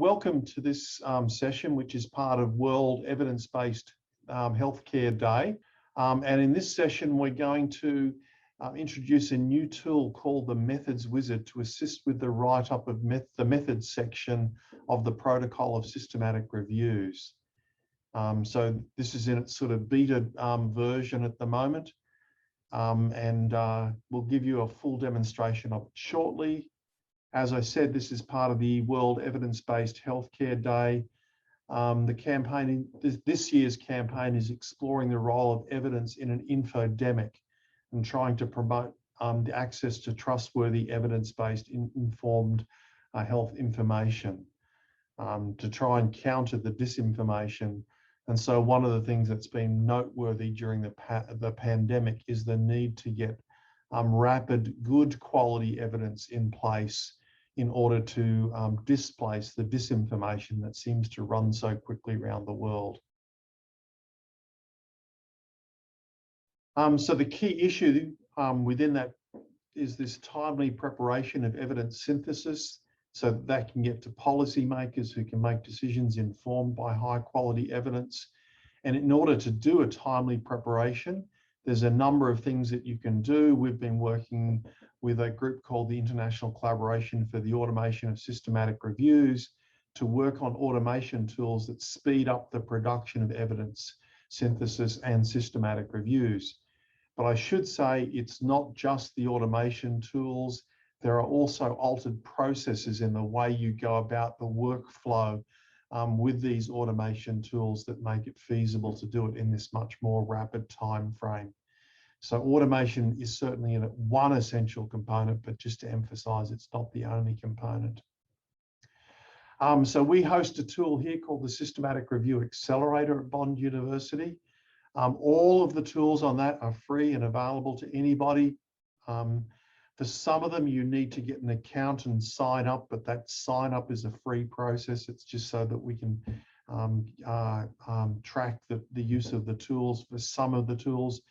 Welcome to this session, which is part of World Evidence-Based Healthcare Day. And in this session, we're going to introduce a new tool called the MethodsWizard to assist with the write-up of the methods section of the protocol of systematic reviews. So this is in its sort of beta version at the moment. And we'll give you a full demonstration of it shortly. As I said, this is part of the World Evidence-Based Healthcare Day. The campaign, this year's campaign is exploring the role of evidence in an infodemic and trying to promote the access to trustworthy evidence-based informed health information to try and counter the disinformation. And so one of the things that's been noteworthy during the pandemic is the need to get rapid, good quality evidence in place in order to displace the disinformation that seems to run so quickly around the world. So the key issue within that is this timely preparation of evidence synthesis so that can get to policymakers who can make decisions informed by high quality evidence. And in order to do a timely preparation, there's a number of things that you can do. We've been working with a group called the International Collaboration for the Automation of Systematic Reviews to work on automation tools that speed up the production of evidence synthesis and systematic reviews. But I should say it's not just the automation tools. There are also altered processes in the way you go about the workflow with these automation tools that make it feasible to do it in this much more rapid time frame. So automation is certainly one essential component, but just to emphasize, it's not the only component. So we host a tool here called the Systematic Review Accelerator at Bond University. All of the tools on that are free and available to anybody. For some of them, you need to get an account and sign up, but that sign up is a free process. It's just so that we can track the use of the tools for some of the tools.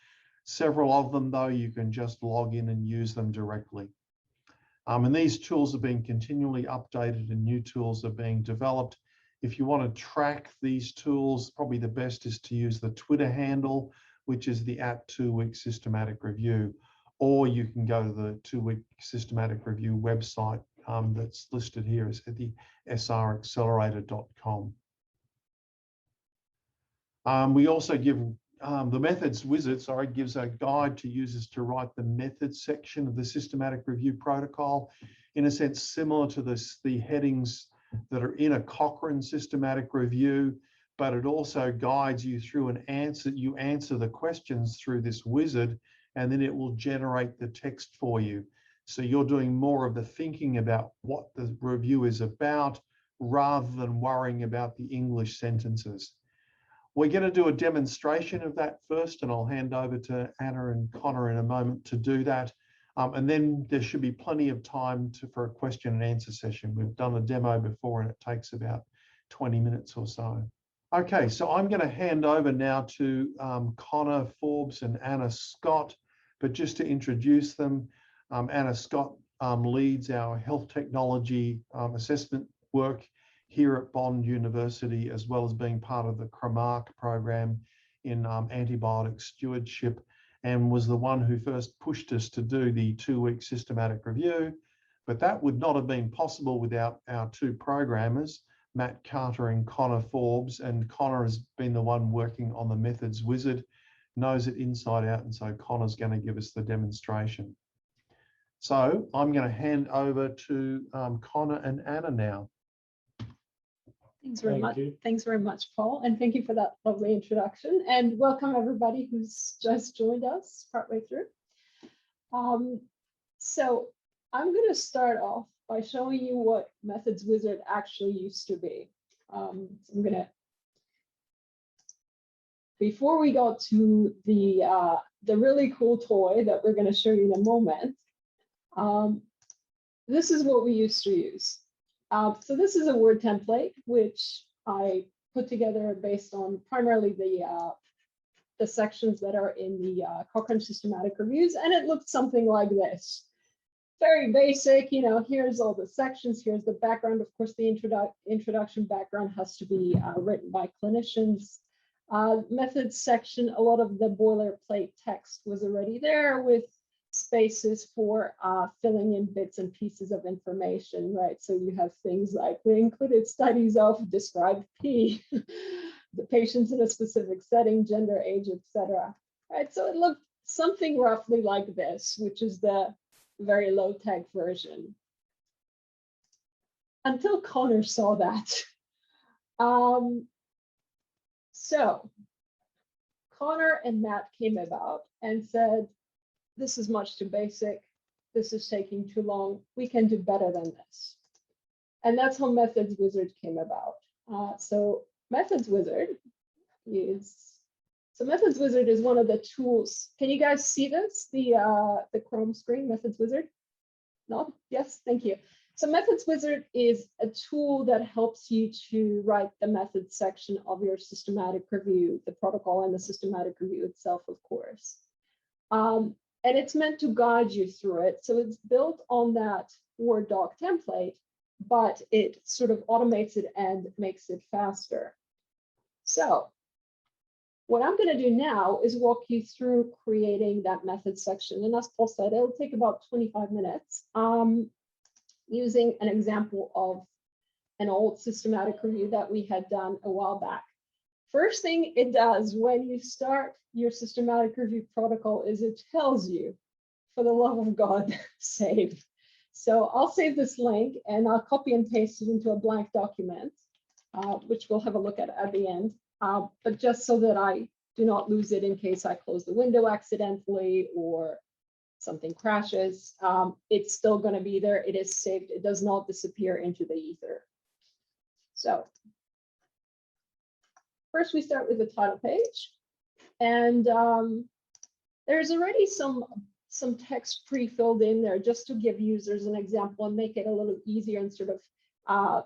Several of them, though, you can just log in and use them directly. And these tools are being continually updated and new tools are being developed. If you want to track these tools, probably the best is to use the Twitter handle, which is the @2week systematic review, or you can go to the 2-week systematic review website that's listed here as at the sraccelerator.com. We also give the MethodsWizard, gives a guide to users to write the methods section of the systematic review protocol, in a sense similar to the headings that are in a Cochrane systematic review, but it also guides you through you answer the questions through this wizard, and then it will generate the text for you. So you're doing more of the thinking about what the review is about rather than worrying about the English sentences. We're going to do a demonstration of that first, and I'll hand over to Anna and Connor in a moment to do that. And then there should be plenty of time for a question and answer session. We've done a demo before and it takes about 20 minutes or so. Okay, so I'm going to hand over now to Connor Forbes and Anna Scott, but just to introduce them, Anna Scott leads our health technology assessment work here at Bond University, as well as being part of the CREMARC program in antibiotic stewardship, and was the one who first pushed us to do the 2-week systematic review. But that would not have been possible without our two programmers, Matt Carter and Connor Forbes, and Connor has been the one working on the MethodsWizard, knows it inside out, and so Connor's going to give us the demonstration. So I'm going to hand over to Connor and Anna now. Thanks very much. Thanks very much, Paul, and thank you for that lovely introduction. And welcome everybody who's just joined us partway through. So I'm going to start off by showing you what MethodsWizard actually used to be. So I'm going to, before we go to the really cool toy that we're going to show you in a moment, this is what we used to use. So this is a Word template, which I put together based on primarily the sections that are in the Cochrane systematic reviews, and it looked something like this. very basic, you know, here's all the sections, here's the background. Of course, the introduction background has to be written by clinicians. Methods section, a lot of the boilerplate text was already there with spaces for filling in bits and pieces of information, right? So you have things like, we included studies of described P, the patients in a specific setting, gender, age, etc. Right? So it looked something roughly like this, which is the very low tech version. Until Connor saw that. So Connor and Matt came about and said, this is much too basic. This is taking too long. We can do better than this. And that's how MethodsWizard came about. So MethodsWizard is one of the tools. Can you guys see this? The Chrome screen, MethodsWizard? No? Yes, thank you. So MethodsWizard is a tool that helps you to write the methods section of your systematic review, the protocol and the systematic review itself, of course. And it's meant to guide you through it. So it's built on that Word doc template, but it sort of automates it and makes it faster. So what I'm going to do now is walk you through creating that methods section. And as Paul said, it'll take about 25 minutes. Using an example of an old systematic review that we had done a while back. First thing it does when you start your systematic review protocol is it tells you, for the love of God, save. So I'll save this link and I'll copy and paste it into a blank document, which we'll have a look at the end. But just so that I do not lose it in case I close the window accidentally or something crashes, it's still going to be there. It is saved. It does not disappear into the ether. So first we start with the title page, and there's already some text pre-filled in there just to give users an example and make it a little easier and sort of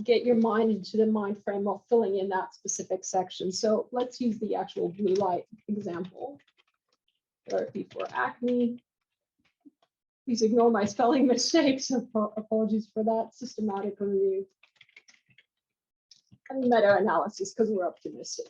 get your mind into the mind frame of filling in that specific section. So let's use the actual blue light example. Therapy for acne. Please ignore my spelling mistakes. Apologies for that. Systematic review. And meta-analysis, because we're optimistic.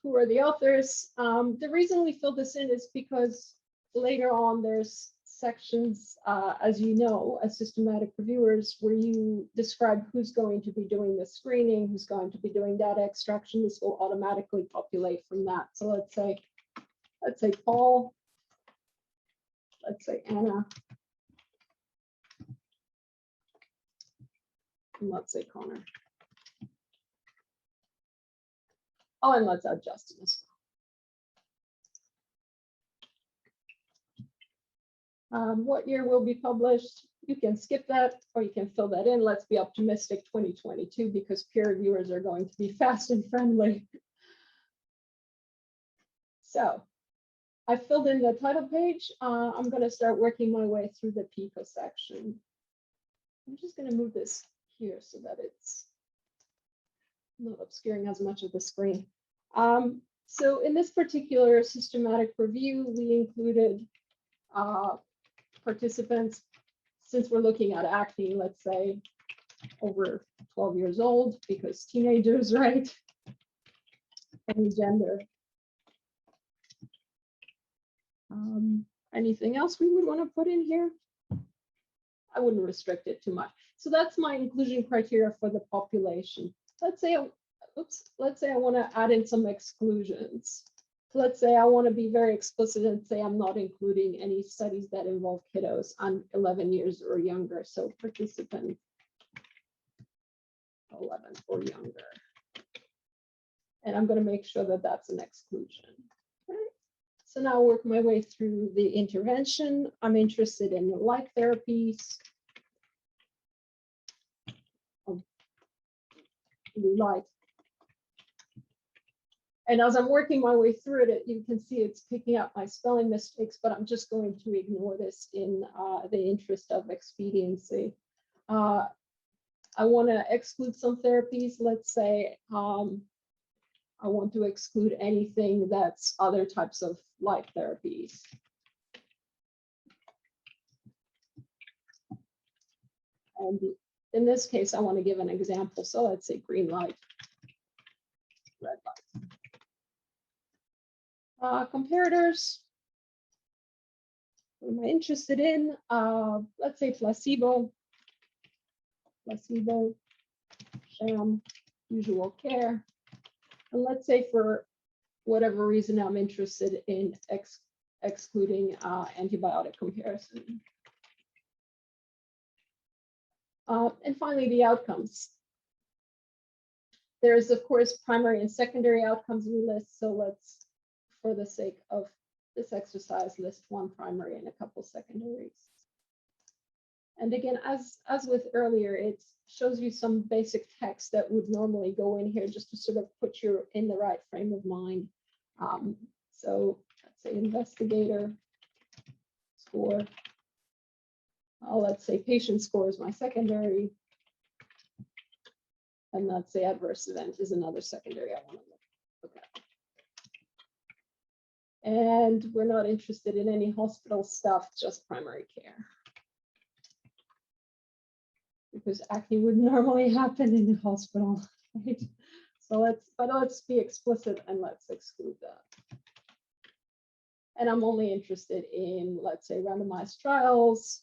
Who are the authors? The reason we fill this in is because later on there's sections, as you know, as systematic reviewers, where you describe who's going to be doing the screening, who's going to be doing data extraction. This will automatically populate from that. So let's say Paul, let's say Anna, and let's say Connor. Oh, and let's add Justin as well. What year will be published? You can skip that or you can fill that in. Let's be optimistic, 2022, because peer reviewers are going to be fast and friendly. So I filled in the title page. I'm going to start working my way through the PICO section. I'm just going to move this here so that it's not obscuring as much of the screen. So in this particular systematic review, we included participants, since we're looking at acne, let's say over 12 years old, because teenagers, right? Any gender. Anything else we would want to put in here? I wouldn't restrict it too much. So that's my inclusion criteria for the population. Let's say, let's say I want to add in some exclusions. Let's say I want to be very explicit and say I'm not including any studies that involve kiddos on 11 years or younger. So participant 11 or younger. And I'm going to make sure that that's an exclusion. So now I'll work my way through the intervention. I'm interested in light therapies. Blue light. And as I'm working my way through it, you can see it's picking up my spelling mistakes, but I'm just going to ignore this in the interest of expediency. I want to exclude some therapies. Let's say I want to exclude anything that's other types of light therapies. And in this case, I want to give an example. So let's say green light, red light. Comparators. What am I interested in? Let's say placebo, sham, usual care. And let's say for whatever reason, I'm interested in excluding antibiotic comparison. And finally, the outcomes. There's, of course, primary and secondary outcomes we list. So let's, for the sake of this exercise, list one primary and a couple secondaries. And again, as with earlier, it shows you some basic text that would normally go in here just to sort of put you in the right frame of mind. So let's say investigator score. Let's say patient score is my secondary. And let's say adverse event is another secondary I want to look at. And we're not interested in any hospital stuff, just primary care. Because acne would normally happen in the hospital, right? So let's be explicit and let's exclude that. And I'm only interested in, let's say, randomized trials.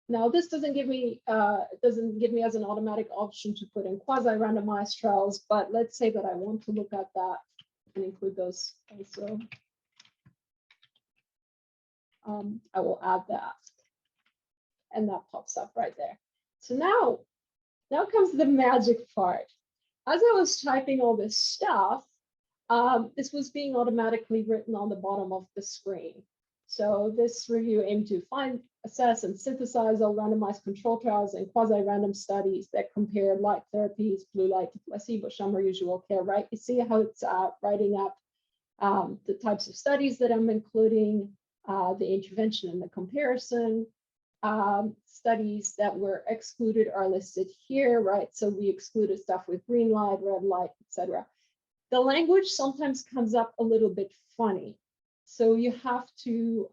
Now, this doesn't give me as an automatic option to put in quasi-randomized trials, but let's say that I want to look at that and include those also. I will add that, and that pops up right there. So now comes the magic part. As I was typing all this stuff, this was being automatically written on the bottom of the screen. So this review aimed to find, assess, and synthesize all randomized control trials and quasi-random studies that compare light therapies, blue light to placebo, sham, or usual care, right? You see how it's writing up the types of studies that I'm including, the intervention and the comparison. Studies that were excluded are listed here, right? So we excluded stuff with green light, red light, etc. The language sometimes comes up a little bit funny. So you have to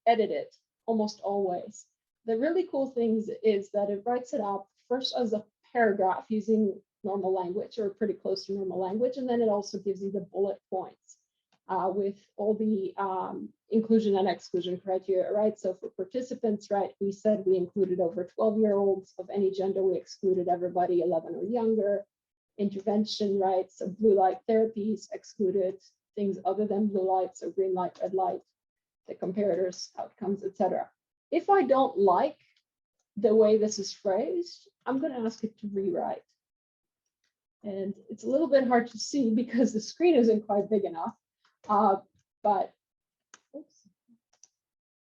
edit it almost always. The really cool thing is that it writes it up first as a paragraph using normal language or pretty close to normal language. And then it also gives you the bullet points with all the inclusion and exclusion criteria, right? So for participants, right, we said we included over 12-year-olds of any gender. We excluded everybody 11 or younger. Intervention, right? So blue light therapies excluded things other than blue light, so green light, red light, the comparators, outcomes, etc. If I don't like the way this is phrased, I'm going to ask it to rewrite. And it's a little bit hard to see because the screen isn't quite big enough. But oops,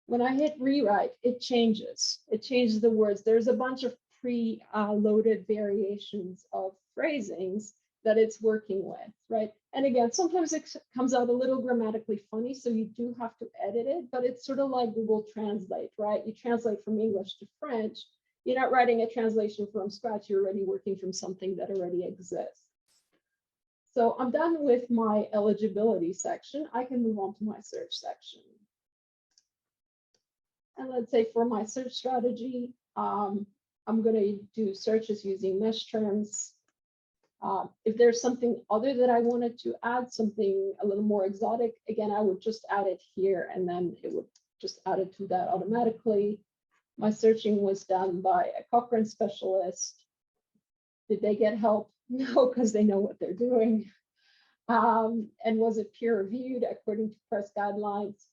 when I hit rewrite, it changes. It changes the words. There's a bunch of pre-loaded variations of phrasings that it's working with, right? And again, sometimes it comes out a little grammatically funny, so you do have to edit it, but it's sort of like Google Translate, right? You translate from English to French. You're not writing a translation from scratch. You're already working from something that already exists. So I'm done with my eligibility section. I can move on to my search section. And let's say for my search strategy, I'm going to do searches using mesh terms. If there's something other that I wanted to add, something a little more exotic, again, I would just add it here and then it would just add it to that automatically. My searching was done by a Cochrane specialist. Did they get help? No, because they know what they're doing. And was it peer reviewed according to press guidelines?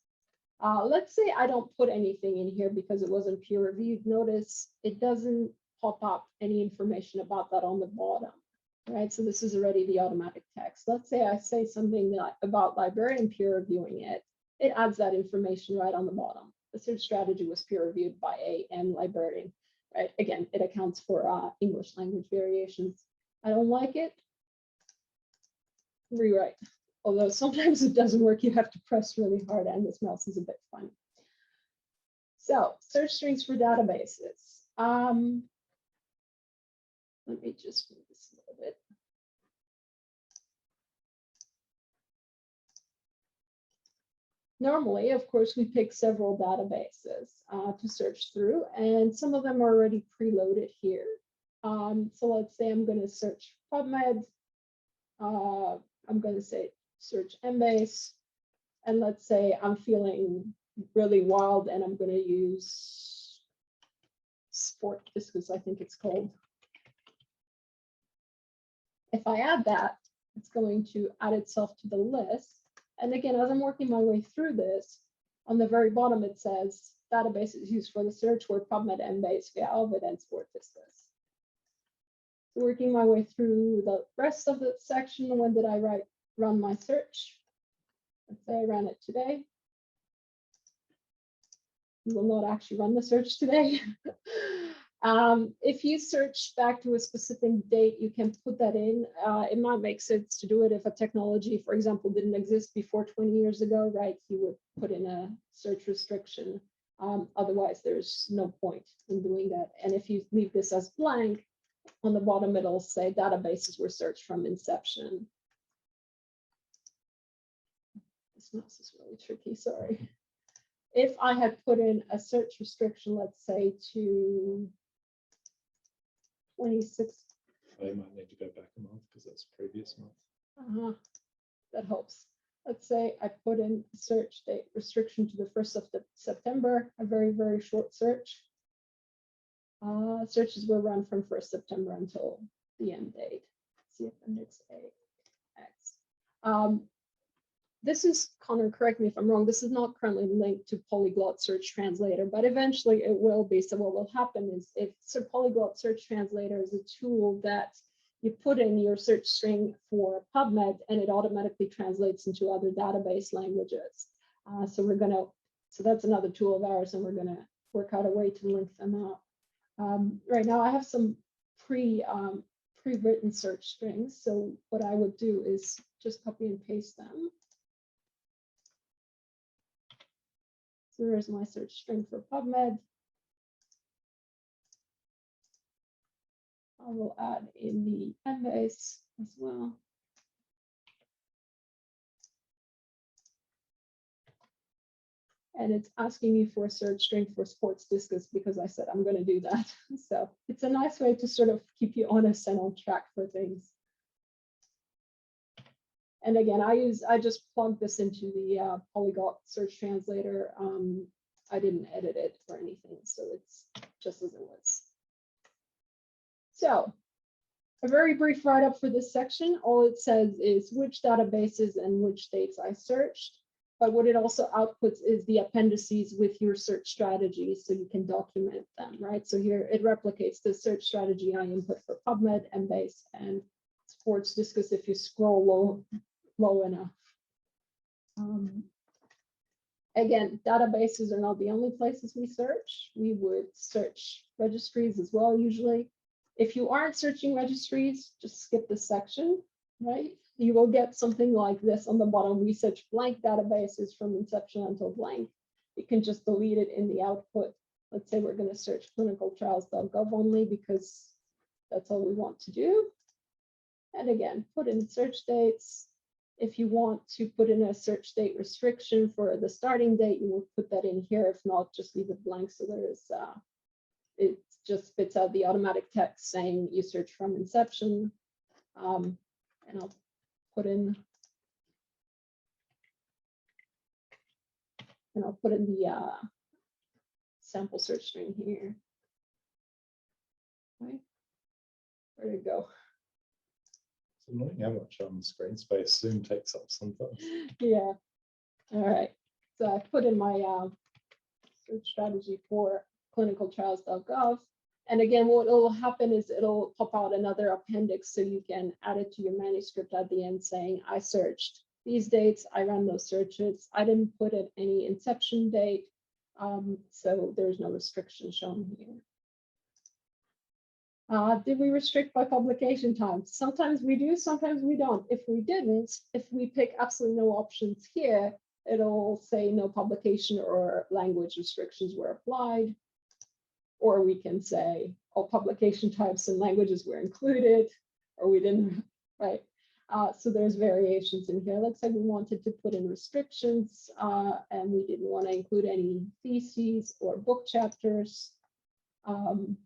Let's say I don't put anything in here because it wasn't peer reviewed. Notice it doesn't pop up any information about that on the bottom, right? So this is already the automatic text. Let's say I say something about librarian peer reviewing it. It adds that information right on the bottom. The search strategy was peer reviewed by a.m. librarian, right? Again, it accounts for English language variations. I don't like it. Rewrite. Although sometimes it doesn't work, you have to press really hard and this mouse is a bit funny. So search strings for databases. Let me just move this a little bit. normally, of course, we pick several databases to search through, and some of them are already preloaded here. So let's say I'm going to search PubMed. I'm going to say search Embase, and let's say I'm feeling really wild and I'm going to use Sport Discus, I think it's called. If I add that, it's going to add itself to the list. And again, as I'm working my way through this, on the very bottom it says databases used for the search were PubMed, Embase, Ovid, and Sport Discus. Working my way through the rest of the section, when did I run my search? Let's say I ran it today. We will not actually run the search today. If you search back to a specific date, you can put that in. It might make sense to do it if a technology, for example, didn't exist before 20 years ago, right? You would put in a search restriction. Otherwise, there's no point in doing that. And if you leave this as blank, on the bottom, it'll say databases were searched from inception. This mouse is really tricky, sorry. If I had put in a search restriction, let's say to 26. I might need to go back a month because that's previous month. That helps. Let's say I put in a search date restriction to the 1st of September, a very, very short search. Searches were run from 1st September until the end date. Let's see if index AX. This is, Connor, correct me if I'm wrong, this is not currently linked to Polyglot Search Translator, but eventually it will be. So what will happen is if Polyglot Search Translator is a tool that you put in your search string for PubMed and it automatically translates into other database languages. So that's another tool of ours, and we're gonna work out a way to link them up. Right now I have some pre-written search strings. So what I would do is just copy and paste them. So there's my search string for PubMed. I will add in the Embase as well. And it's asking me for a search string for Sports Discus because I said I'm going to do that. So it's a nice way to sort of keep you honest and on track for things. And again, I just plugged this into the Polyglot Search Translator. I didn't edit it or anything, so it's just as it was. So a very brief write-up for this section. All it says is which databases and which dates I searched. But what it also outputs is the appendices with your search strategy, so you can document them, right? So here it replicates the search strategy I input for PubMed, Embase, and Sports Discus if you scroll low enough. Again, databases are not the only places we search. We would search registries as well, usually. If you aren't searching registries, just skip this section, right? You will get something like this on the bottom. We search blank databases from inception until blank. You can just delete it in the output. Let's say we're going to search clinicaltrials.gov only because that's all we want to do. And again, put in search dates. If you want to put in a search date restriction for the starting date, you will put that in here. If not, just leave it blank. So there is, it just spits out the automatic text saying you search from inception. And I'll put in, the sample search string here. Right, where did it go? It's annoying how much screen space Zoom takes up sometimes. Yeah. All right. So I put in my search strategy for clinicaltrials.gov. And again, what will happen is it'll pop out another appendix so you can add it to your manuscript at the end saying, I searched these dates, I ran those searches. I didn't put in any inception date, so there's no restriction shown here. Did we restrict by publication time? Sometimes we do, sometimes we don't. If we didn't, if we pick absolutely no options here, it'll say no publication or language restrictions were applied. Or we can say all publication types and languages were included, or we didn't, right? So there's variations in here. Looks like we wanted to put in restrictions, and we didn't want to include any theses or book chapters. And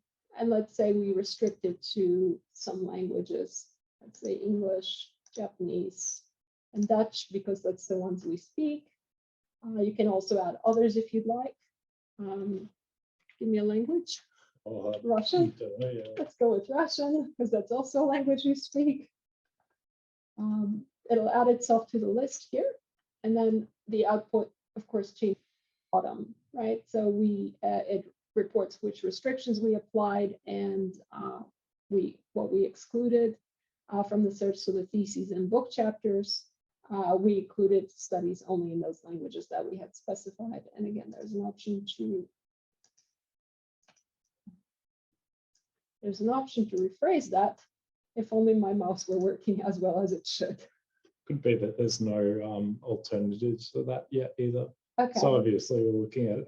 let's say we restrict it to some languages, let's say English, Japanese, and Dutch, because that's the ones we speak. You can also add others if you'd like. Give me a language. Russian. Yeah. Let's go with Russian, because that's also a language we speak. It'll add itself to the list here, and then the output, of course, changes at the bottom, right? So it reports which restrictions we applied and what we excluded from the search. So the theses and book chapters, we included studies only in those languages that we had specified. And again, there's an option to rephrase that. If only my mouse were working as well as it should. Could be that there's no alternatives for that yet either. Okay. So obviously we're looking at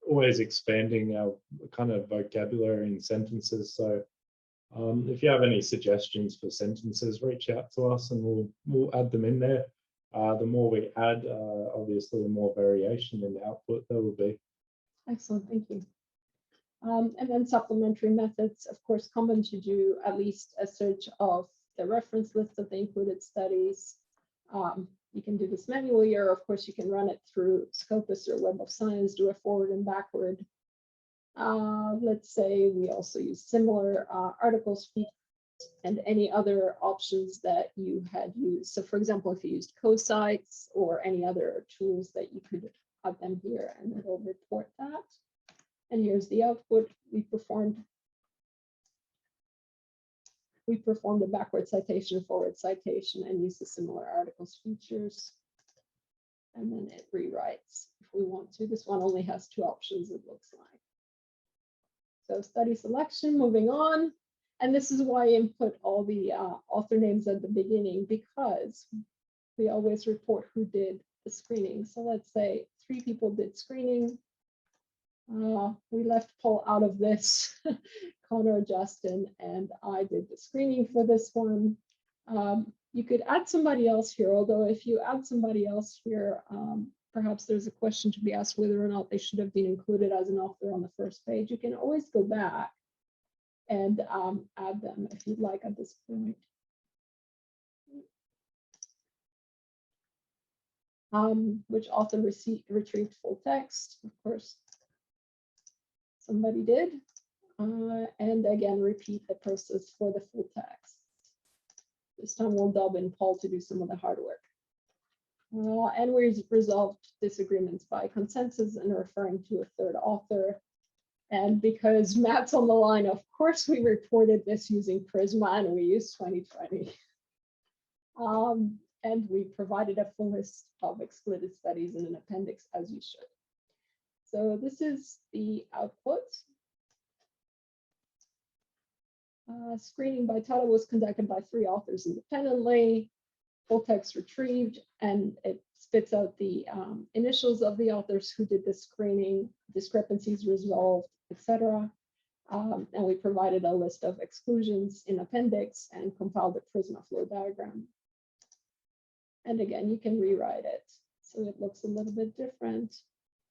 always expanding our kind of vocabulary in sentences. So if you have any suggestions for sentences, reach out to us and we'll add them in there. The more we add, obviously, the more variation in the output there will be. Excellent, thank you. And then supplementary methods, of course, common to do at least a search of the reference list of the included studies. You can do this manually, or of course you can run it through Scopus or Web of Science, do a forward and backward. Let's say we also use similar articles and any other options that you had used. So for example, if you used co-sites or any other tools that you could add them here and it'll report that. And here's the output. We performed a backward citation, forward citation, and used the similar articles features. And then it rewrites if we want to. This one only has two options, it looks like. So study selection, moving on. And this is why I input all the author names at the beginning, because we always report who did the screening. So let's say 3 people did screening. We left Paul out of this. Connor, Justin, and I did the screening for this one. You could add somebody else here, although if you add somebody else here, perhaps there's a question to be asked whether or not they should have been included as an author on the first page. You can always go back and add them if you'd like at this point. Which author retrieved full text? Of course, somebody did. And again, repeat the process for the full text. This time we'll dub in Paul to do some of the hard work. And we resolved disagreements by consensus and referring to a third author. And because Matt's on the line, of course, we reported this using Prisma and we used 2020. And we provided a full list of excluded studies in an appendix, as you should. So this is the output. Screening by title was conducted by 3 authors independently. Full text retrieved, and it spits out the initials of the authors who did the screening, discrepancies resolved, etc. And we provided a list of exclusions in appendix and compiled a Prisma flow diagram. And again, you can rewrite it so it looks a little bit different.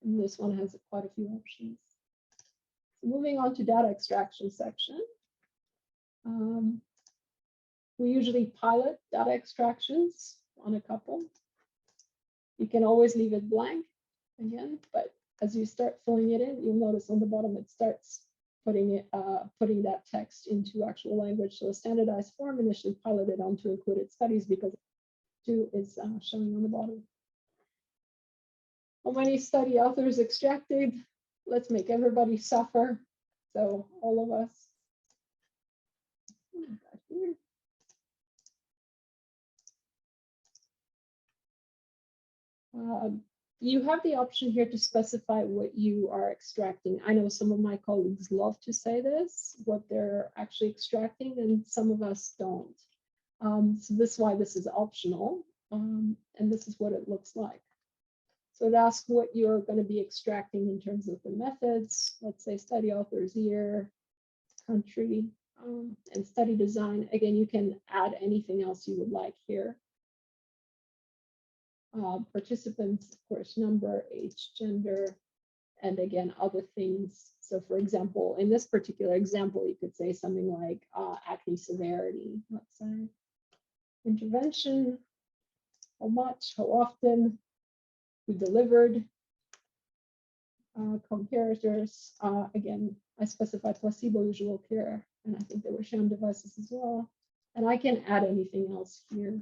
And this one has quite a few options. So moving on to data extraction section. We usually pilot data extractions on a couple. You can always leave it blank again, but as you start filling it in, you'll notice on the bottom it starts putting that text into actual language. So a standardized form initially piloted onto included studies because 2 is showing on the bottom. How many study authors extracted? Let's make everybody suffer. So all of us. You have the option here to specify what you are extracting. I know some of my colleagues love to say this, what they're actually extracting, and some of us don't. So this is why this is optional, and this is what it looks like. So it asks what you're going to be extracting in terms of the methods. Let's say study authors, year, country. And study design, again, you can add anything else you would like here. Participants, of course, number, age, gender, and again, other things. So for example, in this particular example, you could say something like acne severity, let's say. Intervention, how much, how often, who delivered, comparators. Again, I specified placebo usual care, and I think there were sham devices as well. And I can add anything else here.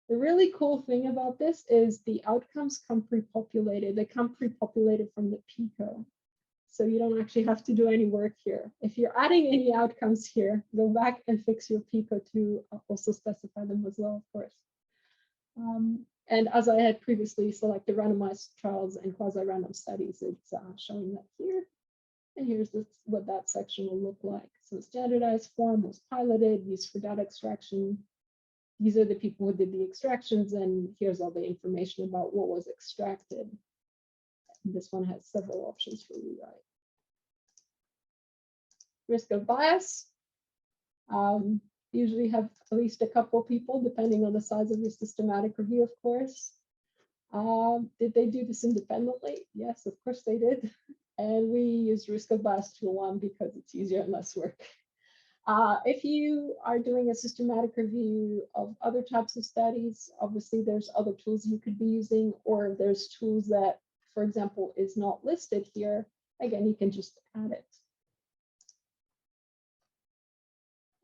The really cool thing about this is the outcomes come pre-populated. They come pre-populated from the PICO. So you don't actually have to do any work here. If you're adding any outcomes here, go back and fix your PICO to also specify them as well, of course. And as I had previously selected randomized trials and quasi-random studies, it's showing that here. And here's what that section will look like. So standardized form was piloted, used for data extraction. These are the people who did the extractions, and here's all the information about what was extracted. And this one has several options for rewrite. Risk of bias. Usually have at least a couple people, depending on the size of your systematic review, of course. Did they do this independently? Yes, of course they did. And we use risk of bias tool 1 because it's easier and less work. If you are doing a systematic review of other types of studies, obviously there's other tools you could be using, or there's tools that, for example, is not listed here. Again, you can just add it.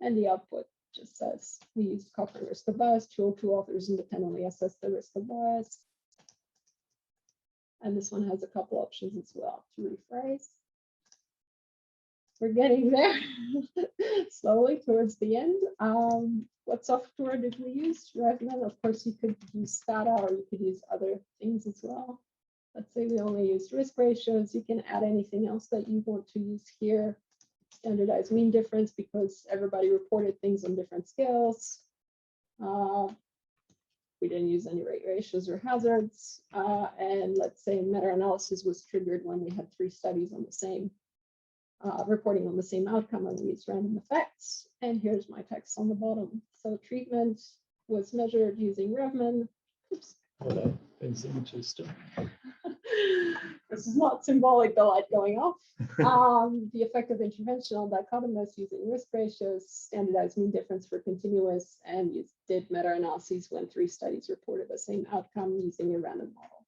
And the output just says we used Cochrane risk of bias tool. 2 authors independently assess the risk of bias. And this one has a couple options as well to rephrase. We're getting there slowly towards the end. What software did we use? RevMan. Of course, you could use Stata, or you could use other things as well. Let's say we only used risk ratios. You can add anything else that you want to use here. Standardized mean difference, because everybody reported things on different scales. We didn't use any rate ratios or hazards. And let's say meta-analysis was triggered when we had 3 studies on the same, reporting on the same outcome, and we used random effects. And here's my text on the bottom. So treatment was measured using RevMan. Oops. Hold on, there's images still. This is not symbolic, the light going off. The effect of interventional dichotomous using risk ratios, standardized mean difference for continuous, and you did meta-analyses when 3 studies reported the same outcome using a random model.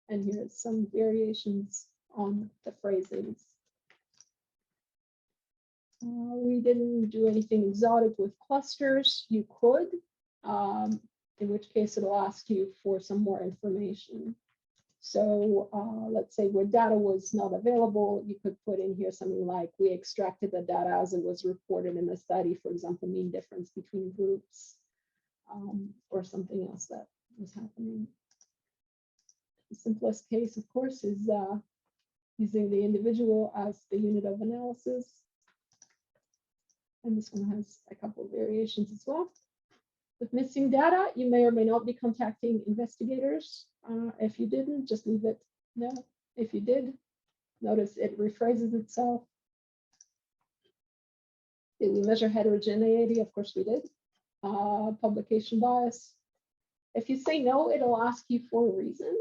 And here's some variations on the phrasings. We didn't do anything exotic with clusters. You could, in which case it'll ask you for some more information. So let's say where data was not available, you could put in here something like, we extracted the data as it was reported in the study, for example, mean difference between groups, or something else that was happening. The simplest case, of course, is using the individual as the unit of analysis. And this one has a couple of variations as well. With missing data, you may or may not be contacting investigators. If you didn't, just leave it no. If you did, notice it rephrases itself. Did we measure heterogeneity? Of course we did. Publication bias. If you say no, it'll ask you for a reason.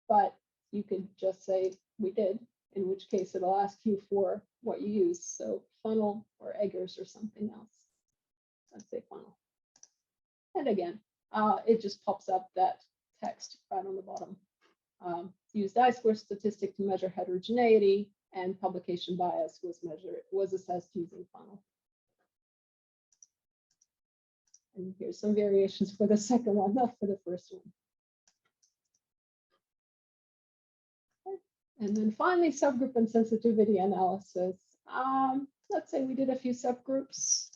But you could just say we did, in which case it'll ask you for what you use. So funnel or Eggers or something else. Let's say funnel. And again, it just pops up that text right on the bottom. Used I-square statistic to measure heterogeneity, and publication bias was assessed using funnel. And here's some variations for the second one, not for the first one. Okay. And then finally, subgroup and sensitivity analysis. Let's say we did a few subgroups.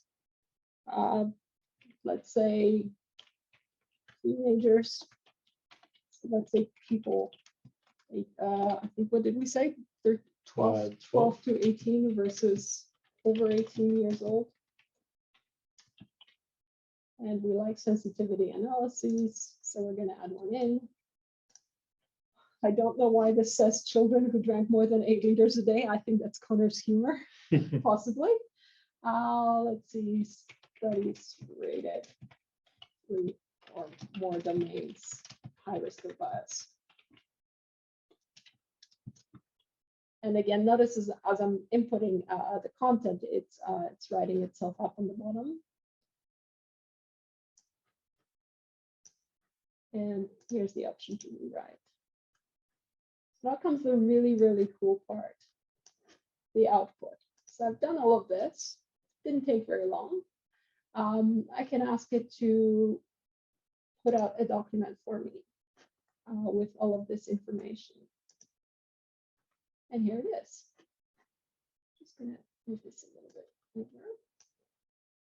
Let's say teenagers. So let's say people, I think, what did we say? They're 12 to 18 versus over 18 years old. And we like sensitivity analyses, so we're going to add one in. I don't know why this says children who drank more than 8 liters a day. I think that's Connor's humor, possibly. Let's see, studies rated 3 or more domains, high risk of bias. And again, notice as I'm inputting the content, it's writing itself up on the bottom. And here's the option to rewrite. Now comes the really, really cool part, the output. So I've done all of this, didn't take very long. I can ask it to put out a document for me with all of this information. And here it is. Just gonna move this a little bit over.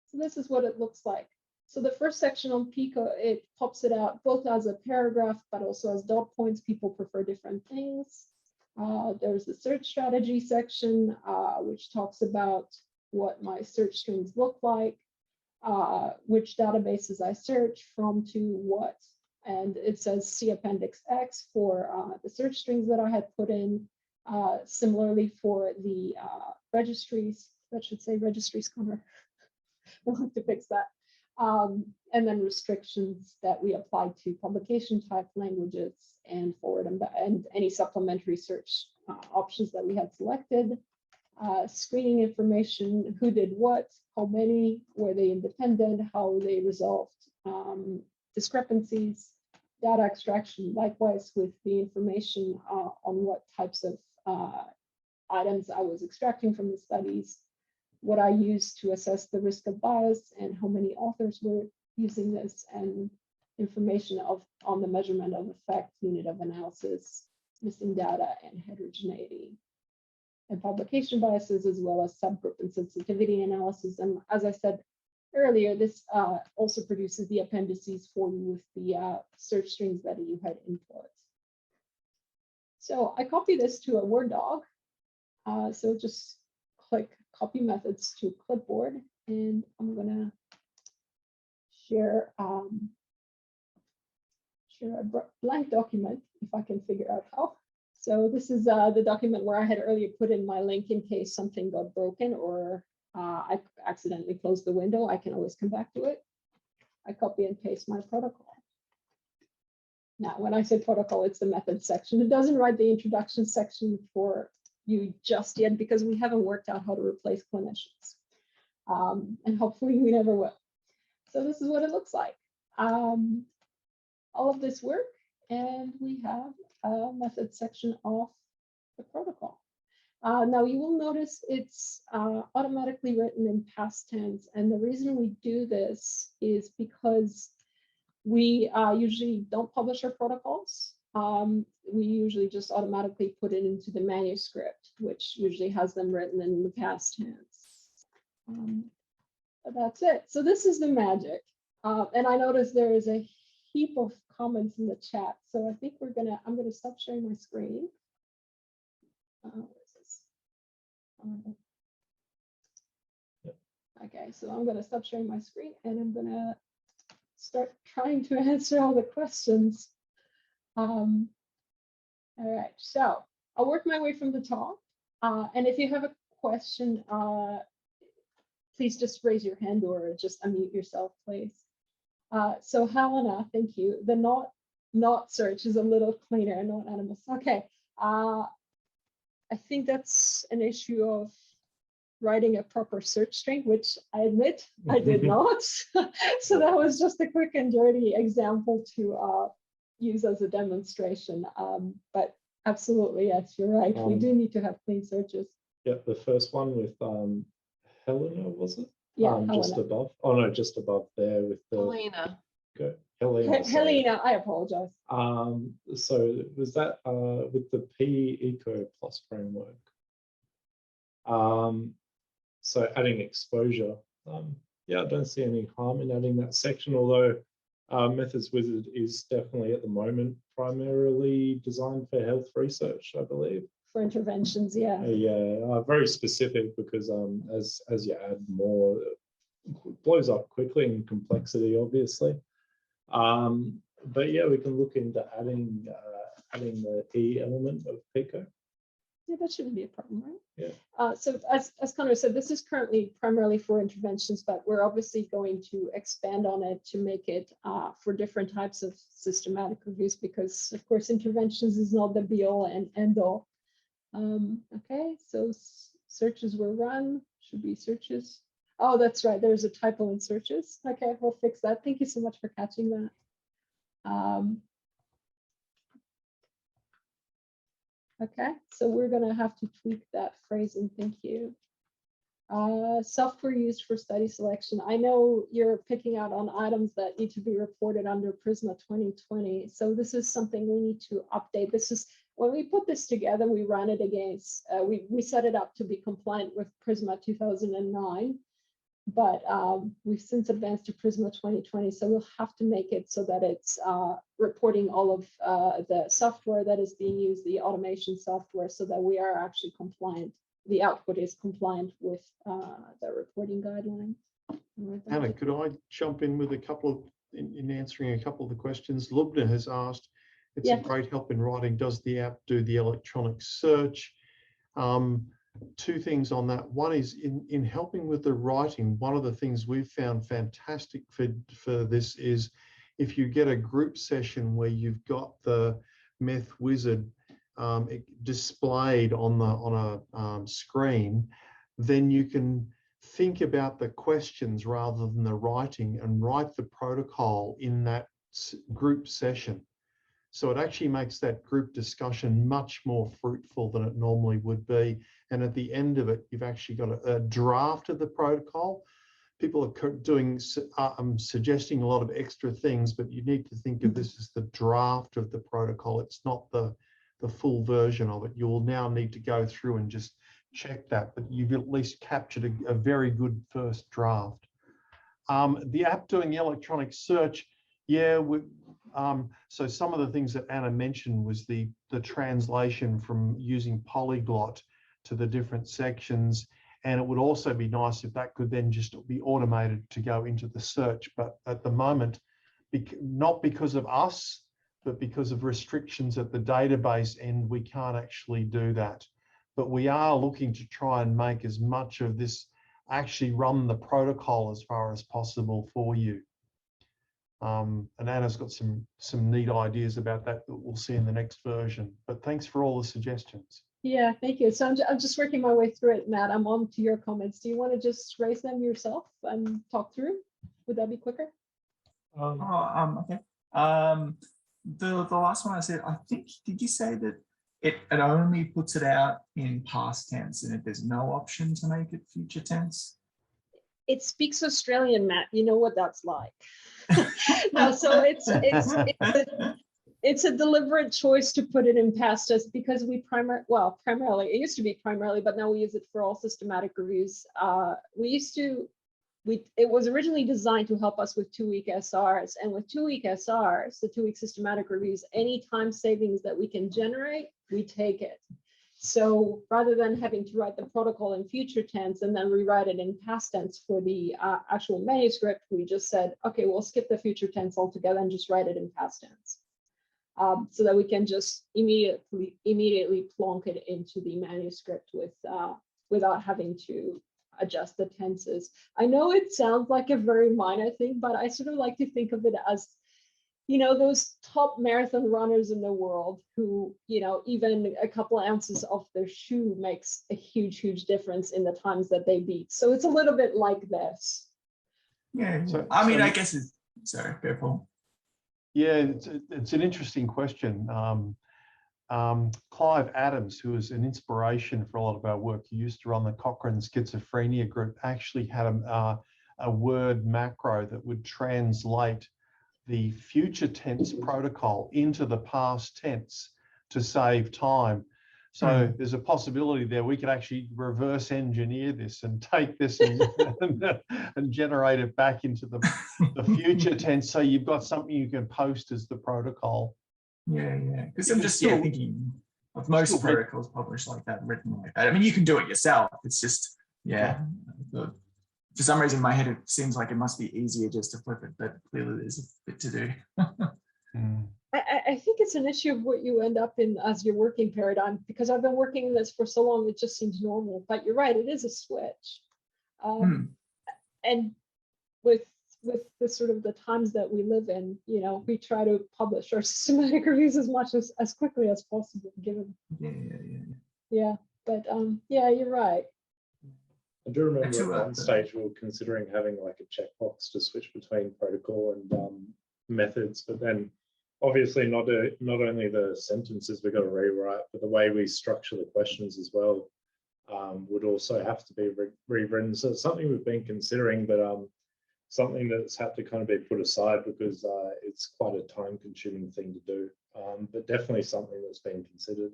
So this is what it looks like. So the first section on Pico, it pops it out both as a paragraph, but also as dot points. People prefer different things. There's the search strategy section, which talks about what my search strings look like, which databases I search from to what. And it says see Appendix X for the search strings that I had put in. Similarly for the registries, that should say registries, Connor. We'll have to fix that. And then restrictions that we apply to publication type languages and forward and any supplementary search options that we had selected. Screening information, who did what, how many, were they independent, how they resolved discrepancies, data extraction, likewise with the information on what types of items I was extracting from the studies, what I used to assess the risk of bias and how many authors were using this, and information on the measurement of effect, unit of analysis, missing data, and heterogeneity, and publication biases, as well as subgroup and sensitivity analysis. And as I said earlier, this also produces the appendices for you with the search strings that you had input. So I copy this to a Word doc. So just click Copy Methods to Clipboard, and I'm gonna share a blank document if I can figure out how. So this is the document where I had earlier put in my link in case something got broken or I accidentally closed the window. I can always come back to it. I copy and paste my protocol. Now, when I say protocol, it's the methods section. It doesn't write the introduction section for you just yet because we haven't worked out how to replace clinicians. And hopefully we never will. So this is what it looks like. All of this work, and we have a method section of the protocol. Now you will notice it's automatically written in past tense. And the reason we do this is because we usually don't publish our protocols. We usually just automatically put it into the manuscript, which usually has them written in the past tense. But that's it. So this is the magic. And I noticed there is a heap of comments in the chat. So I think I'm gonna stop sharing my screen. What is this? Okay, so I'm gonna stop sharing my screen and I'm gonna start trying to answer all the questions. All right, so I'll work my way from the top. And if you have a question, please just raise your hand or just unmute yourself, please. So Helena, thank you. The not search is a little cleaner, not animals. Okay, I think that's an issue of writing a proper search string, which I admit I did not. So that was just a quick and dirty example to use as a demonstration. But absolutely, yes, you're right. We do need to have clean searches. Yeah, the first one with Helena, was it? Yeah, just above. Oh no, just above there with the Helena. Go, Helena. Helena, I apologize. So was that with the P Eco Plus framework? So adding exposure. Yeah, I don't see any harm in adding that section, although MethodsWizard is definitely at the moment primarily designed for health research, I believe. For interventions, yeah. Yeah, very specific because as you add more, it blows up quickly in complexity, obviously. But yeah, we can look into adding adding the E element of Pico. Yeah, that shouldn't be a problem, right? Yeah. So as Connor said, this is currently primarily for interventions, but we're obviously going to expand on it to make it for different types of systematic reviews, because of course interventions is not the be all and end all. Okay, so searches were run, should be searches. Oh, that's right, there's a typo in searches. Okay, we'll fix that. Thank you so much for catching that. Okay, so we're gonna have to tweak that phrasing, thank you. Software used for study selection. I know you're picking out on items that need to be reported under Prisma 2020. So this is something we need to update. This is, when we put this together, we ran it against, we set it up to be compliant with Prisma 2009. But we've since advanced to Prisma 2020, so we'll have to make it so that it's reporting all of the software that is being used, the automation software, so that we are actually compliant. The output is compliant with the reporting guidelines. Anna, could I jump in with a couple of, in answering a couple of the questions? Lubna has asked, it's a great help in writing. Does the app do the electronic search? Two things on that. One is in helping with the writing, one of the things we've found fantastic for this is if you get a group session where you've got the MethodsWizard displayed on a screen, then you can think about the questions rather than the writing and write the protocol in that group session. So it actually makes that group discussion much more fruitful than it normally would be. And at the end of it, you've actually got a draft of the protocol. People are doing, suggesting a lot of extra things, but you need to think of this as the draft of the protocol. It's not the full version of it. You will now need to go through and just check that, but you've at least captured a very good first draft. The app doing the electronic search, yeah, so some of the things that Anna mentioned was the translation from using polyglot to the different sections. And it would also be nice if that could then just be automated to go into the search. But at the moment, not because of us, but because of restrictions at the database end, we can't actually do that. But we are looking to try and make as much of this actually run the protocol as far as possible for you. And Anna's got some neat ideas about that we'll see in the next version. But thanks for all the suggestions. Yeah, thank you. So I'm just working my way through it, Matt. I'm on to your comments. Do you want to just raise them yourself and talk through? Would that be quicker? Okay. The last one I said, I think, did you say that it only puts it out in past tense and if there's no option to make it future tense? It speaks Australian, Matt. You know what that's like. No, so it's a deliberate choice to put it in past tense because we primarily, it used to be primarily, but now we use it for all systematic reviews. It was originally designed to help us with 2-week SRs, and with 2-week SRs, the 2-week systematic reviews, any time savings that we can generate, we take it. So rather than having to write the protocol in future tense and then rewrite it in past tense for the actual manuscript, we just said, okay, we'll skip the future tense altogether and just write it in past tense. So that we can just immediately plonk it into the manuscript without having to adjust the tenses. I know it sounds like a very minor thing, but I sort of like to think of it as, you know, those top marathon runners in the world who, you know, even a couple ounces off their shoe makes a huge, huge difference in the times that they beat. So it's a little bit like this. Yeah, I mean, I guess it's, sorry, go Paul. Yeah, it's an interesting question. Clive Adams, who was an inspiration for a lot of our work, he used to run the Cochrane Schizophrenia Group, actually had a word macro that would translate the future tense protocol into the past tense to save time. So there's a possibility there we could actually reverse engineer this and take this and generate it back into the future tense. So you've got something you can post as the protocol. Yeah, because I'm just thinking of most protocols published like that, written like that. I mean, you can do it yourself. It's just, for some reason in my head, it seems like it must be easier just to flip it, but clearly there's a bit to do. I think it's an issue of what you end up in as your working paradigm, because I've been working in this for so long, it just seems normal. But you're right, it is a switch. And with the sort of the times that we live in, you know, we try to publish our systematic reviews as much as quickly as possible, given. Yeah, but yeah, you're right. I do remember Actually, at one stage we were considering having like a checkbox to switch between protocol and methods, but then obviously not only the sentences we got to rewrite, but the way we structure the questions as well would also have to be rewritten. So it's something we've been considering, but something that's had to kind of be put aside because it's quite a time-consuming thing to do. But definitely something that's been considered.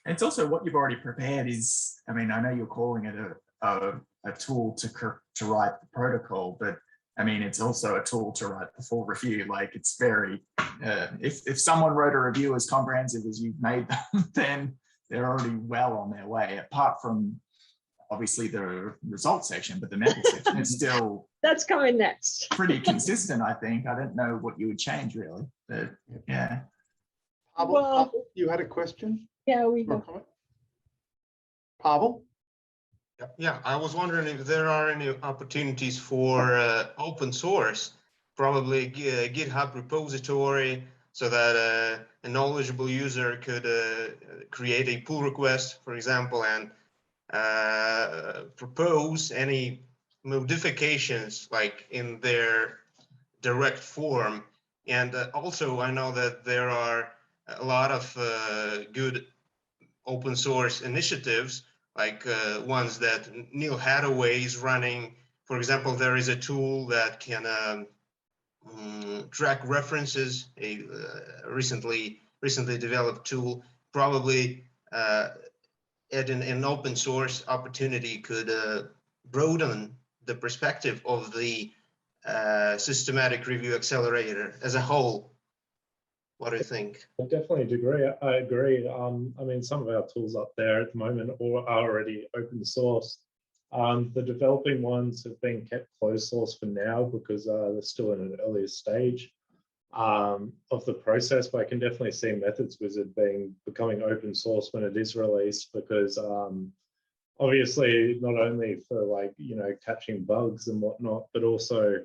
It's also what you've already prepared is, I mean, I know you're calling it a tool to write the protocol, but I mean, it's also a tool to write the full review. Like it's very, if someone wrote a review as comprehensive as you've made them, then they're already well on their way, apart from obviously the results section, but the method section is still That's coming next. pretty consistent, I think. I don't know what you would change really, but yeah. Pavel, you had a question? Yeah, we Or a go. comment? Pavel? Yeah, I was wondering if there are any opportunities for open source, probably GitHub repository, so that a knowledgeable user could create a pull request, for example, and propose any modifications like in their direct form. And also I know that there are a lot of good open source initiatives, like ones that Neil Hathaway is running. For example, there is a tool that can track references, a recently developed tool. Probably an open source opportunity could broaden the perspective of the systematic review accelerator as a whole. What do you think? I definitely agree. I agree. I mean, some of our tools up there at the moment are already open source. The developing ones have been kept closed source for now because they're still in an earlier stage of the process. But I can definitely see MethodsWizard becoming open source when it is released, because obviously not only for like, you know, catching bugs and whatnot, but also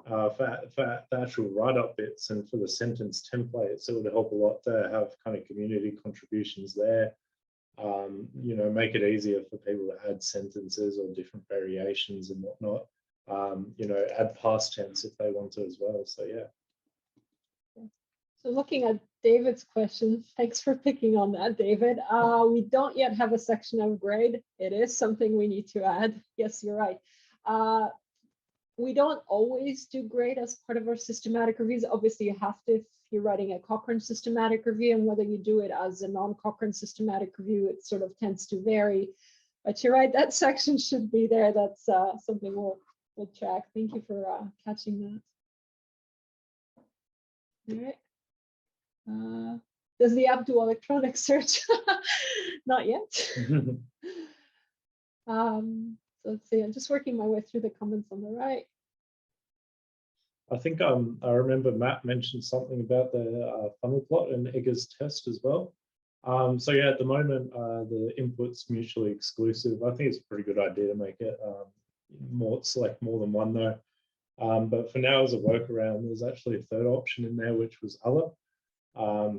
for the actual write-up bits and for the sentence templates. It would help a lot to have kind of community contributions there. You know, make it easier for people to add sentences or different variations and whatnot. You know, add past tense if they want to as well. So yeah. So looking at David's question, thanks for picking on that, David. We don't yet have a section of grade. It is something we need to add. Yes, you're right. We don't always do grade as part of our systematic reviews. Obviously, you have to if you're writing a Cochrane systematic review, and whether you do it as a non-Cochrane systematic review, it sort of tends to vary. But you're right, that section should be there. That's something we'll track. Thank you for catching that. All right. Does the app do electronic search? Not yet. So let's see, I'm just working my way through the comments on the right. I think I remember Matt mentioned something about the funnel plot and Egger's test as well. So yeah, at the moment, the input's mutually exclusive. I think it's a pretty good idea to make it select more than one though. But for now, as a workaround, there's actually a third option in there, which was other.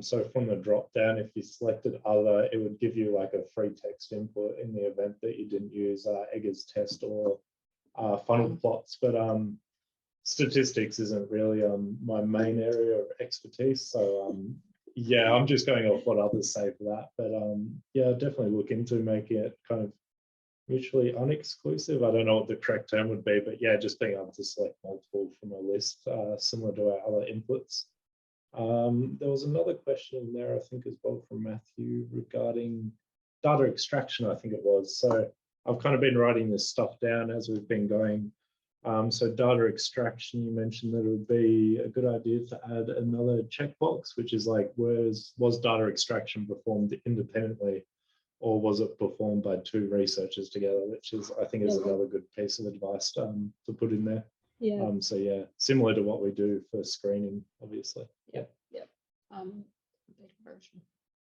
So from the drop down, if you selected other, it would give you like a free text input in the event that you didn't use Egger's test or funnel plots. But statistics isn't really my main area of expertise. So yeah, I'm just going off what others say for that. But yeah, definitely look into making it kind of mutually unexclusive. I don't know what the correct term would be, but yeah, just being able to select multiple from a list similar to our other inputs. There was another question in there, I think, as well from Matthew regarding data extraction, I think it was. So I've kind of been writing this stuff down as we've been going. So data extraction, you mentioned that it would be a good idea to add another checkbox, which is like, was data extraction performed independently, or was it performed by two researchers together, which is, I think, is another good piece of advice to put in there. Yeah. So yeah, similar to what we do for screening, obviously. Yeah. big version.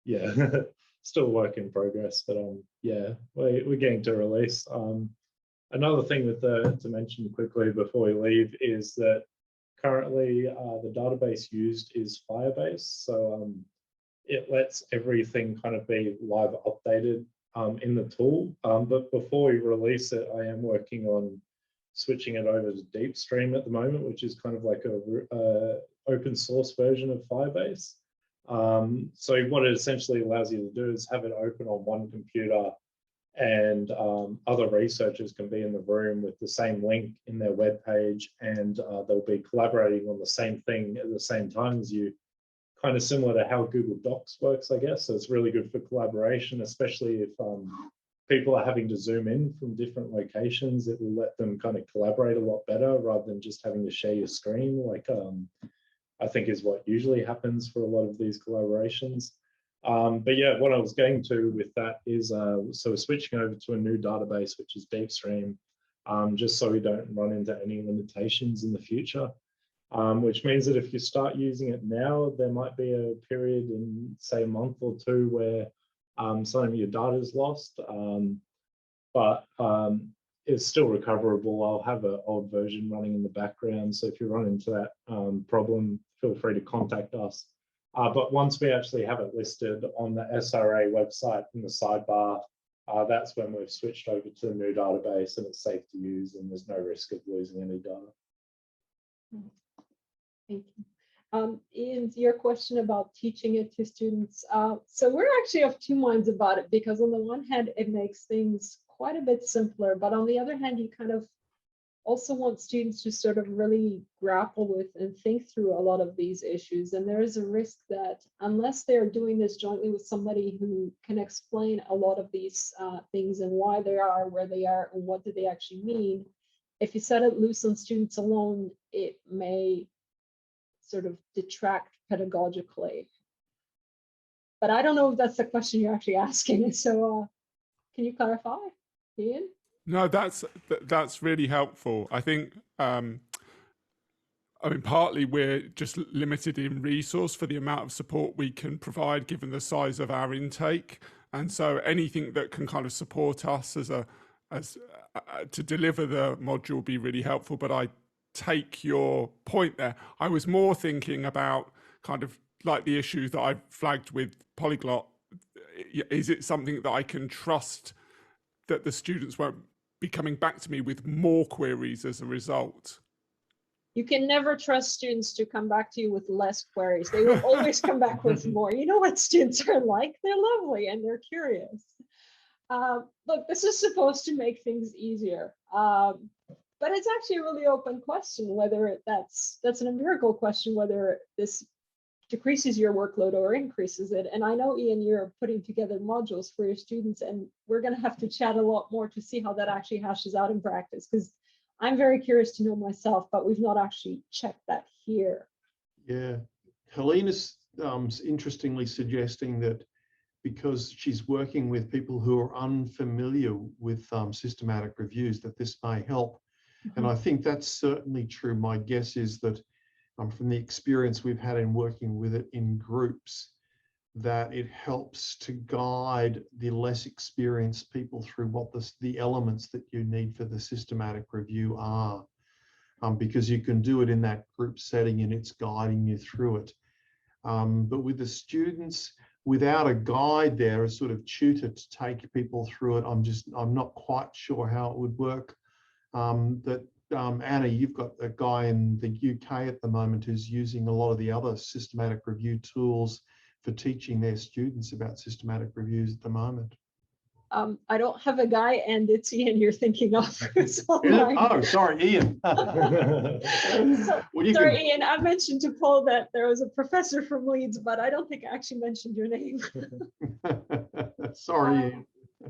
Yeah, still work in progress, but yeah, we're getting to release. Another thing to mention quickly before we leave is that currently the database used is Firebase, so it lets everything kind of be live updated in the tool. But before we release it, I am working on switching it over to DeepStream at the moment, which is kind of like a open source version of Firebase. So what it essentially allows you to do is have it open on one computer, and other researchers can be in the room with the same link in their web page, and they'll be collaborating on the same thing at the same time as you, kind of similar to how Google Docs works, I guess. So it's really good for collaboration, especially if people are having to zoom in from different locations. It will let them kind of collaborate a lot better rather than just having to share your screen, like I think is what usually happens for a lot of these collaborations. But yeah, what I was going to with that is, so we're switching over to a new database, which is DeepStream, just so we don't run into any limitations in the future. Which means that if you start using it now, there might be a period in, say, a month or two where some of your data is lost, but it's still recoverable. I'll have an old version running in the background, so if you run into that problem, feel free to contact us. But once we actually have it listed on the SRA website in the sidebar, that's when we've switched over to the new database and it's safe to use and there's no risk of losing any data. Thank you. Ian, your question about teaching it to students. So we're actually of two minds about it, because on the one hand, it makes things quite a bit simpler, but on the other hand, you kind of also want students to sort of really grapple with and think through a lot of these issues. And there is a risk that unless they're doing this jointly with somebody who can explain a lot of these things and why they are where they are and what do they actually mean, if you set it loose on students alone, it may sort of detract pedagogically. But I don't know if that's the question you're actually asking. So can you clarify, Ian? No, that's really helpful. I think, I mean, partly we're just limited in resource for the amount of support we can provide given the size of our intake. And so anything that can kind of support us to deliver the module will be really helpful. But I take your point there. I was more thinking about kind of like the issues that I've flagged with Polyglot. Is it something that I can trust that the students won't be coming back to me with more queries as a result? You can never trust students to come back to you with less queries. They will always come back with more. You know what students are like? They're lovely and they're curious. Look, this is supposed to make things easier. But it's actually a really open question, whether that's an empirical question, whether this decreases your workload or increases it. And I know, Ian, you're putting together modules for your students, and we're going to have to chat a lot more to see how that actually hashes out in practice, because I'm very curious to know myself, but we've not actually checked that here. Yeah, Helena's interestingly suggesting that because she's working with people who are unfamiliar with systematic reviews, that this may help. And I think that's certainly true. My guess is that from the experience we've had in working with it in groups, that it helps to guide the less experienced people through what the elements that you need for the systematic review are, because you can do it in that group setting and it's guiding you through it. But with the students, without a guide there, a sort of tutor to take people through it, I'm not quite sure how it would work. Anna, you've got a guy in the UK at the moment who's using a lot of the other systematic review tools for teaching their students about systematic reviews at the moment. I don't have a guy, and it's Ian you're thinking of. Oh, sorry, Ian. Sorry, Ian, I mentioned to Paul that there was a professor from Leeds, but I don't think I actually mentioned your name. Sorry, Ian.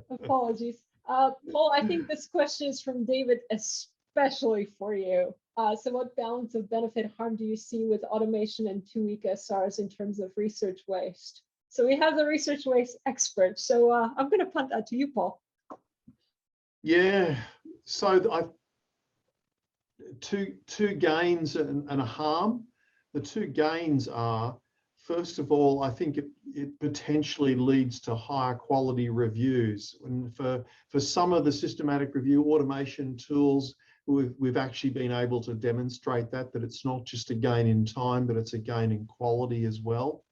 Apologies. Paul, I think this question is from David, especially for you. So what balance of benefit harm do you see with automation and 2-week SRs in terms of research waste? So we have the research waste expert. So I'm going to punt that to you, Paul. Yeah, so two gains and a harm. The two gains are, First of all, I think it potentially leads to higher quality reviews. And for some of the systematic review automation tools, we've actually been able to demonstrate that it's not just a gain in time, but it's a gain in quality as well.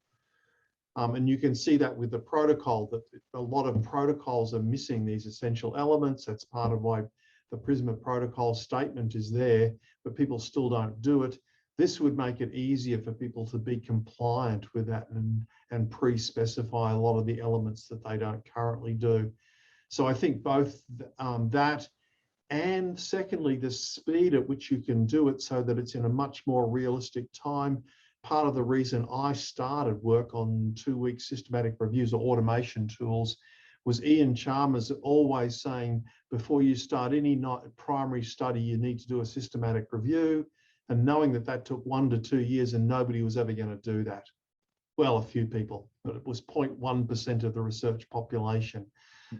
And you can see that with the protocol, that a lot of protocols are missing these essential elements. That's part of why the Prisma protocol statement is there, but people still don't do it. This would make it easier for people to be compliant with that and pre-specify a lot of the elements that they don't currently do. So I think both that and secondly, the speed at which you can do it so that it's in a much more realistic time. Part of the reason I started work on 2-week systematic reviews or automation tools was Ian Chalmers always saying, before you start any primary study, you need to do a systematic review. And knowing that that took 1 to 2 years and nobody was ever going to do that. Well, a few people, but it was 0.1% of the research population.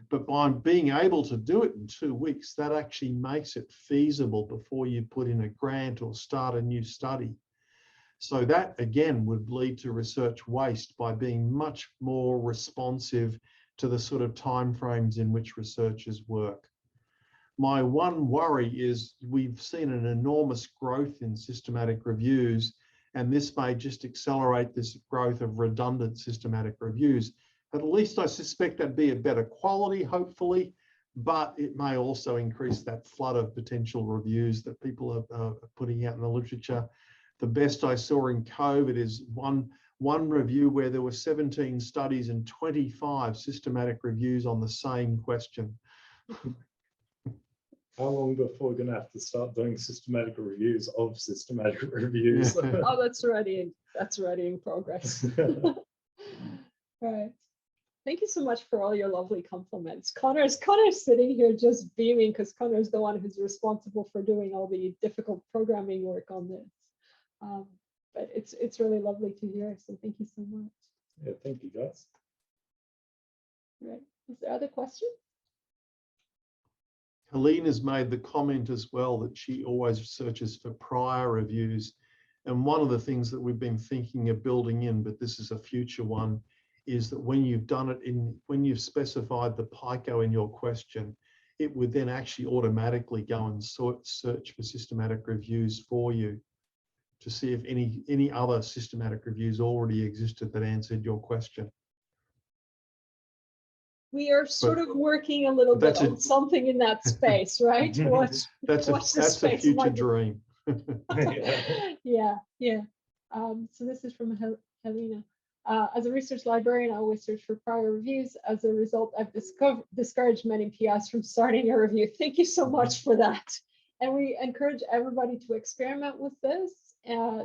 But by being able to do it in 2 weeks, that actually makes it feasible before you put in a grant or start a new study. So that, again, would lead to research waste by being much more responsive to the sort of timeframes in which researchers work. My one worry is we've seen an enormous growth in systematic reviews, and this may just accelerate this growth of redundant systematic reviews. At least I suspect that'd be a better quality, hopefully, but it may also increase that flood of potential reviews that people are putting out in the literature. The best I saw in COVID is one review where there were 17 studies and 25 systematic reviews on the same question. How long before we're going to have to start doing systematic reviews of systematic reviews? Oh, that's already in progress. Right. Thank you so much for all your lovely compliments. Connor's sitting here just beaming because Connor's the one who's responsible for doing all the difficult programming work on this. But it's really lovely to hear. So thank you so much. Yeah, thank you, guys. Right. Is there other questions? Helene has made the comment as well that she always searches for prior reviews. And one of the things that we've been thinking of building in, but this is a future one, is that when you've done it when you've specified the PICO in your question, it would then actually automatically go and search for systematic reviews for you to see if any other systematic reviews already existed that answered your question. We are sort of working a little bit on something in that space, right? That's a future dream. Yeah. So this is from Helena. As a research librarian, I always search for prior reviews. As a result, I've discouraged many PIs from starting a review. Thank you so much for that. And we encourage everybody to experiment with this.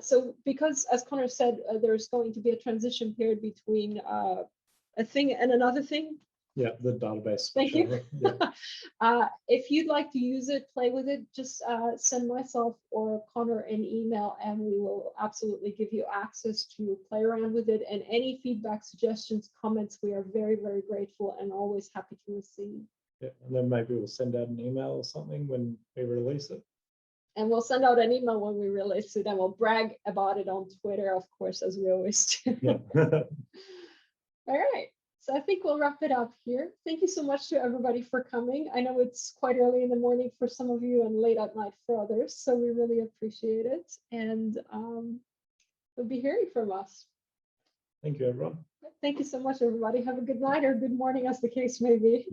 So because, as Connor said, there's going to be a transition period between a thing and another thing. Yeah, the database. Thank you. Yeah. If you'd like to use it, play with it, just send myself or Connor an email and we will absolutely give you access to play around with it. And any feedback, suggestions, comments, we are very, very grateful and always happy to receive. Yeah, and then maybe we'll send out an email or something when we release it. And we'll send out an email when we release it and we'll brag about it on Twitter, of course, as we always do. Yeah. All right. So I think we'll wrap it up here. Thank you so much to everybody for coming. I know it's quite early in the morning for some of you and late at night for others, so we really appreciate it. And you'll be hearing from us. Thank you, everyone. Thank you so much, everybody. Have a good night or good morning, as the case may be.